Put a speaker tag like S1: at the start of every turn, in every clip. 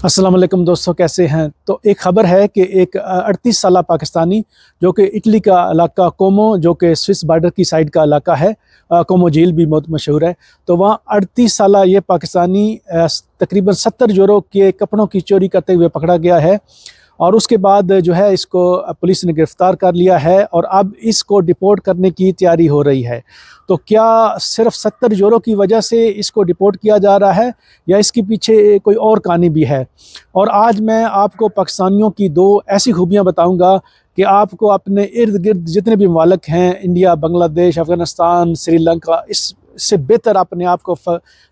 S1: अस्सलाम वालेकुम दोस्तों, कैसे हैं। तो एक ख़बर है कि एक 38 साला पाकिस्तानी जो कि इटली का इलाका कोमो, जो कि स्विस बॉर्डर की साइड का इलाका है, कोमो झील भी बहुत मशहूर है। तो वहाँ 38 साला ये पाकिस्तानी तकरीबन 70 यूरो के कपड़ों की चोरी करते हुए पकड़ा गया है और उसके बाद जो है इसको पुलिस ने गिरफ़्तार कर लिया है और अब इसको डिपोर्ट करने की तैयारी हो रही है। तो क्या सिर्फ 70 यूरो की वजह से इसको डिपोर्ट किया जा रहा है या इसके पीछे कोई और कहानी भी है। और आज मैं आपको पाकिस्तानियों की दो ऐसी खूबियाँ बताऊँगा कि आपको अपने इर्द गिर्द जितने भी ममालिक हैं, इंडिया, बांग्लादेश, अफ़गानिस्तान, श्रीलंका, इससे बेहतर अपने आप को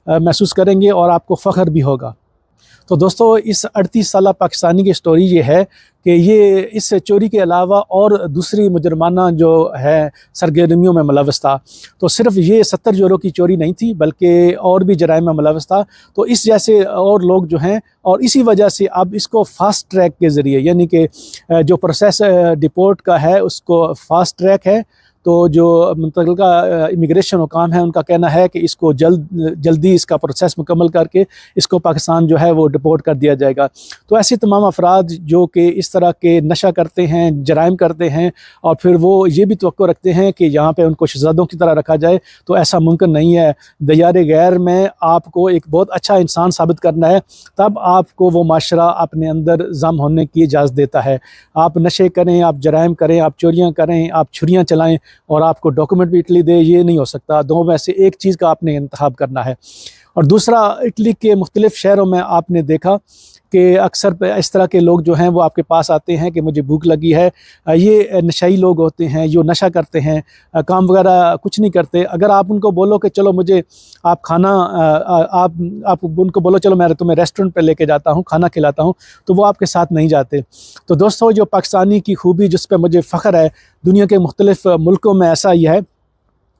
S1: महसूस करेंगे और आपको फ़ख्र भी होगा। तो दोस्तों, इस 38 साला पाकिस्तानी की स्टोरी ये है कि ये इस चोरी के अलावा और दूसरी मुजरमाना जो है सरगर्मियों में मुलव्वस था। तो सिर्फ ये 70 यूरो की चोरी नहीं थी बल्कि और भी जराइम में मुलव्वस था। तो इस जैसे और लोग जो हैं, और इसी वजह से अब इसको फास्ट ट्रैक के ज़रिए, यानी कि जो प्रोसेस डिपोर्ट का है उसको फास्ट ट्रैक है। तो जो मुतल्लिका इमिग्रेशन हुकाम है उनका कहना है कि इसको जल्दी इसका प्रोसेस मुकम्मल करके इसको पाकिस्तान जो है वो डिपोर्ट कर दिया जाएगा। तो ऐसे तमाम अफराद जो कि इस तरह के नशा करते हैं, जराइम करते हैं और फिर वो ये भी तवक्को रखते हैं कि यहाँ पे उनको शहज़ादों की तरह रखा जाए, तो ऐसा मुमकिन नहीं है। दयारे गैर में आपको एक बहुत अच्छा इंसान साबित करना है, तब आपको वो माशरा अपने अंदर जम होने की इजाज़त देता है। आप नशे करें, आप जराइम करें, आप चोरियाँ करें, आप छुरियाँ चलाएँ और आपको डॉक्यूमेंट भी इटली दे, ये नहीं हो सकता। दो में से एक चीज़ का आपने इंतखाब करना है। और दूसरा, इटली के मुख्तलिफ़ शहरों में आपने देखा कि अक्सर इस तरह के लोग जो हैं वो आपके पास आते हैं कि मुझे भूख लगी है। ये नशाई लोग होते हैं जो नशा करते हैं, काम वगैरह कुछ नहीं करते। अगर आप उनको बोलो कि चलो मुझे आप खाना, आप उनको बोलो चलो मैं तुम्हें रेस्टोरेंट पे लेके जाता हूँ, खाना खिलाता हूँ, तो वो आपके साथ नहीं जाते। तो दोस्तों, जो पाकिस्तानी की खूबी जिस पर मुझे फ़ख्र है, दुनिया के मुख्तलिफ़ मुल्कों में ऐसा ही है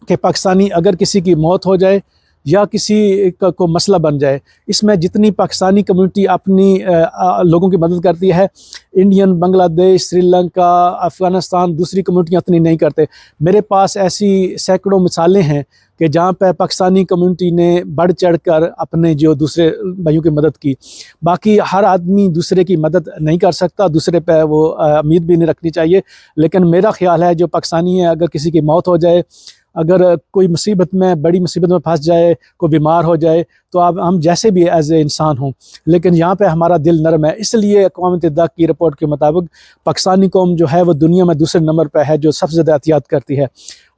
S1: कि पाकिस्तानी अगर किसी की मौत हो जाए या किसी को मसला बन जाए, इसमें जितनी पाकिस्तानी कम्युनिटी अपनी लोगों की मदद करती है, इंडियन, बांग्लादेश, श्रीलंका, अफ़गानिस्तान, दूसरी कम्युनिटियाँ इतनी नहीं करते। मेरे पास ऐसी सैकड़ों मिसालें हैं कि जहाँ पे पाकिस्तानी कम्युनिटी ने बढ़ चढ़ कर अपने जो दूसरे भाइयों की मदद की। बाकी हर आदमी दूसरे की मदद नहीं कर सकता, दूसरे पे वो उम्मीद भी नहीं रखनी चाहिए। लेकिन मेरा ख़्याल है जो पाकिस्तानी है, अगर किसी की मौत हो जाए, अगर कोई मुसीबत में, बड़ी मुसीबत में फंस जाए, कोई बीमार हो जाए, तो अब हम जैसे भी एज ए इंसान हों, लेकिन यहाँ पे हमारा दिल नरम है। इसलिए अक़वाम मुत्तहिदा की रिपोर्ट के मुताबिक पाकिस्तानी कौम जो है वो दुनिया में दूसरे नंबर पर है जो सबसे ज़्यादा एहतियात करती है।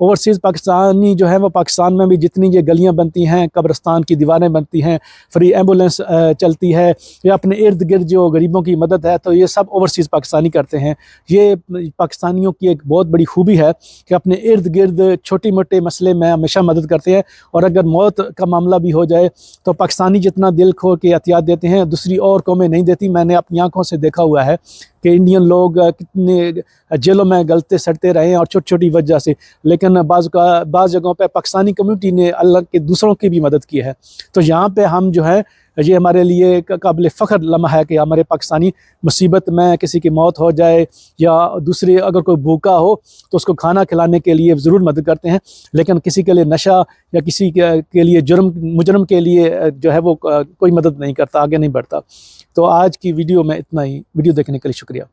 S1: ओवरसीज़ पाकिस्तानी जो है वो पाकिस्तान में भी जितनी ये गलियाँ बनती हैं, कब्रिस्तान की दीवारें बनती हैं, फ्री एम्बुलेंस चलती है, या अपने इर्द गिर्द जो गरीबों की मदद है, तो ये सब ओवरसीज़ पाकिस्तानी करते हैं। ये पाकिस्तानियों की एक बहुत बड़ी खूबी है कि अपने इर्द गिर्द छोटी मोटे मसले में हमेशा मदद करते हैं। और अगर मौत का मामला भी हो जाए तो पाकिस्तानी जितना दिल खो के एहतियात देते हैं, दूसरी और कौमें नहीं देती। मैंने अपनी आंखों से देखा हुआ है कि इंडियन लोग कितने जेलों में गलते सड़ते रहे हैं और छोटी छोटी वजह से, लेकिन बाज़ जगहों पे पाकिस्तानी कम्युनिटी ने अल्लाह के दूसरों की भी मदद की है। तो यहाँ पे हम जो है, ये हमारे लिए काबिल फ़ख्र लम्हा है कि हमारे पाकिस्तानी मुसीबत में किसी की मौत हो जाए या दूसरी अगर कोई भूखा हो तो उसको खाना खिलाने के लिए ज़रूर मदद करते हैं, लेकिन किसी के लिए नशा या किसी के लिए मुजरम के लिए जो है वो कोई मदद नहीं करता, आगे नहीं बढ़ता। तो आज की वीडियो में इतना ही। वीडियो देखने के लिए शुक्रिया।